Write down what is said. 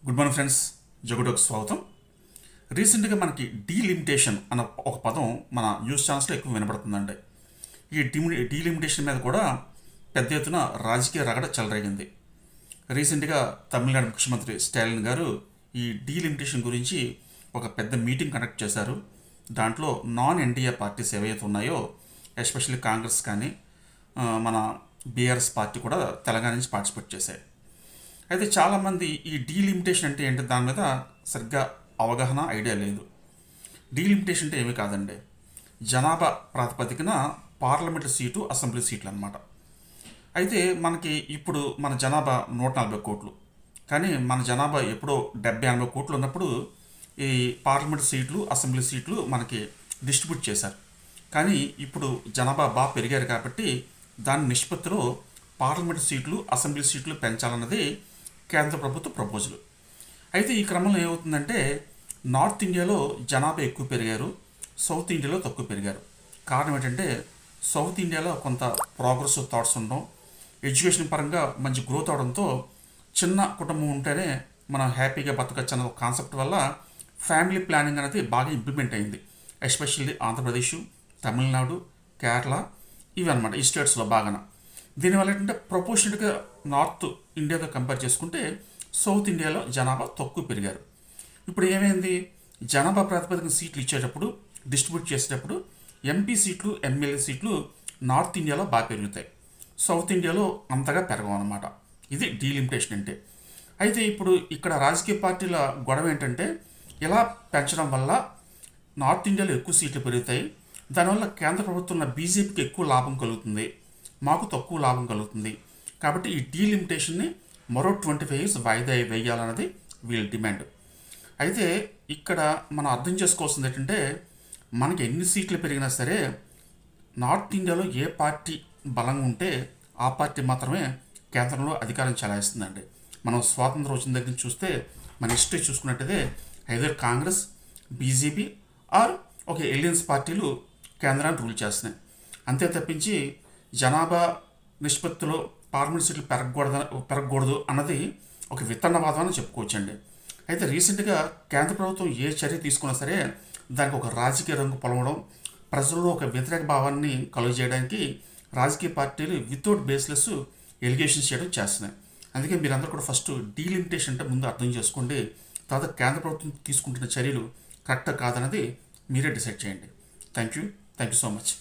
Good morning friends, జగుడోకి స్వాగతం. రీసెంట్గా మనకి డీలిమిటేషన్ అన్న ఒక పదం మన న్యూస్ ఛానల్స్లో ఎక్కువ వినపడుతుందండి. ఈ డీలిమిటేషన్ మీద కూడా పెద్ద ఎత్తున రాజకీయ రగడ చెలరేగింది. రీసెంట్గా తమిళనాడు ముఖ్యమంత్రి స్టాలిన్ గారు ఈ డీలిమిటేషన్ గురించి ఒక పెద్ద మీటింగ్ కండక్ట్ చేశారు. దాంట్లో నాన్ ఎన్డీఏ పార్టీస్ ఏవైతే ఉన్నాయో, ఎస్పెషల్లీ కాంగ్రెస్ కానీ మన బీఆర్ఎస్ పార్టీ కూడా తెలంగాణ నుంచి పార్టిసిపేట్ చేశాయి. అయితే చాలామంది ఈ డీలిమిటేషన్ అంటే ఏంటి దాని మీద సరిగ్గా అవగాహన ఐడియా లేదు. డీలిమిటేషన్ అంటే ఏమీ కాదండి, జనాభా ప్రాతిపదికన పార్లమెంటు సీటు, అసెంబ్లీ సీట్లు అన్నమాట. అయితే మనకి ఇప్పుడు మన జనాభా 140 కోట్లు, కానీ మన జనాభా ఎప్పుడో 70-80 కోట్లు ఉన్నప్పుడు ఈ పార్లమెంట్ సీట్లు, అసెంబ్లీ సీట్లు మనకి డిస్ట్రిబ్యూట్ చేశారు. కానీ ఇప్పుడు జనాభా బాగా పెరిగారు కాబట్టి దాని నిష్పత్తిలో పార్లమెంట్ సీట్లు, అసెంబ్లీ సీట్లు పెంచాలన్నది కేంద్ర ప్రభుత్వ ప్రపోజల్. అయితే ఈ క్రమంలో ఏమవుతుందంటే, నార్త్ ఇండియాలో జనాభా ఎక్కువ పెరిగారు, సౌత్ ఇండియాలో తక్కువ పెరిగారు. కారణం ఏంటంటే, సౌత్ ఇండియాలో కొంత ప్రోగ్రెసివ్ థాట్స్ ఉండడం, ఎడ్యుకేషన్ పరంగా మంచి గ్రోత్ అవడంతో చిన్న కుటుంబం ఉంటేనే మనం హ్యాపీగా బతకచ్చు అన్న కాన్సెప్ట్ వల్ల ఫ్యామిలీ ప్లానింగ్ అనేది బాగా ఇంప్లిమెంట్ అయింది. ఎస్పెషల్లీ ఆంధ్రప్రదేశ్, తమిళనాడు, కేరళ ఇవి అనమాట ఈ స్టేట్స్లో బాగా. దీనివల్ల ఏంటంటే ప్రపోర్షనట్గా నార్త్ ఇండియాతో కంపేర్ చేసుకుంటే సౌత్ ఇండియాలో జనాభా తక్కువ పెరిగారు. ఇప్పుడు ఏమైంది, జనాభా ప్రాతిపదికన సీట్లు ఇచ్చేటప్పుడు, డిస్ట్రిబ్యూట్ చేసేటప్పుడు ఎంపీ సీట్లు, ఎమ్మెల్యే సీట్లు నార్త్ ఇండియాలో బాగా పెరుగుతాయి, సౌత్ ఇండియాలో అంతగా పెరగవు అనమాట. ఇది డీలిమిటేషన్ అంటే. అయితే ఇప్పుడు ఇక్కడ రాజకీయ పార్టీల గొడవ ఏంటంటే, ఇలా పెంచడం వల్ల నార్త్ ఇండియాలో ఎక్కువ సీట్లు పెరుగుతాయి, దానివల్ల కేంద్ర ప్రభుత్వంలో బీజేపీకి ఎక్కువ లాభం కలుగుతుంది, మాకు తక్కువ లాభం కలుగుతుంది. కాబట్టి ఈ డీలిమిటేషన్ని మరో 25 years వాయిదా వేయాలన్నది వీళ్ళ డిమాండ్. అయితే ఇక్కడ మనం అర్థం చేసుకోవాల్సింది ఏంటంటే, మనకి ఎన్ని సీట్లు పెరిగినా సరే నార్త్ ఇండియాలో ఏ పార్టీ బలంగా ఉంటే ఆ పార్టీ మాత్రమే కేంద్రంలో అధికారం చెలాయిస్తుందండి. మనం స్వాతంత్రం వచ్చిన దగ్గర నుంచి చూస్తే మన హిస్టరీ చూసుకున్నట్టయితే ఐదర్ కాంగ్రెస్, బీజేపీ ఆర్ ఒక ఎలియన్స్ పార్టీలు కేంద్రాన్ని రూల్ చేస్తున్నాయి. అంతే తప్పించి జనాభా నిష్పత్తిలో పార్లమెంట్ సీట్లు పెరగకూడదు అన్నది ఒక విత్తన్నవాదం అని చెప్పుకోవచ్చండి. అయితే రీసెంట్గా కేంద్ర ప్రభుత్వం ఏ చర్య తీసుకున్నా సరే దానికి ఒక రాజకీయ రంగు పొలవడం, ప్రజల్లో ఒక వ్యతిరేక భావాన్ని కలుగజేయడానికి రాజకీయ పార్టీలు వితౌట్ బేస్లెస్ ఎలిగేషన్స్ చేయడం చేస్తున్నాయి. అందుకే మీరందరూ కూడా ఫస్ట్ డీలిమిటేషన్ అంటే ముందు అర్థం చేసుకోండి, తర్వాత కేంద్ర ప్రభుత్వం తీసుకుంటున్న చర్యలు కరెక్ట్ కాదన్నది మీరే డిసైడ్ చేయండి. Thank you so much.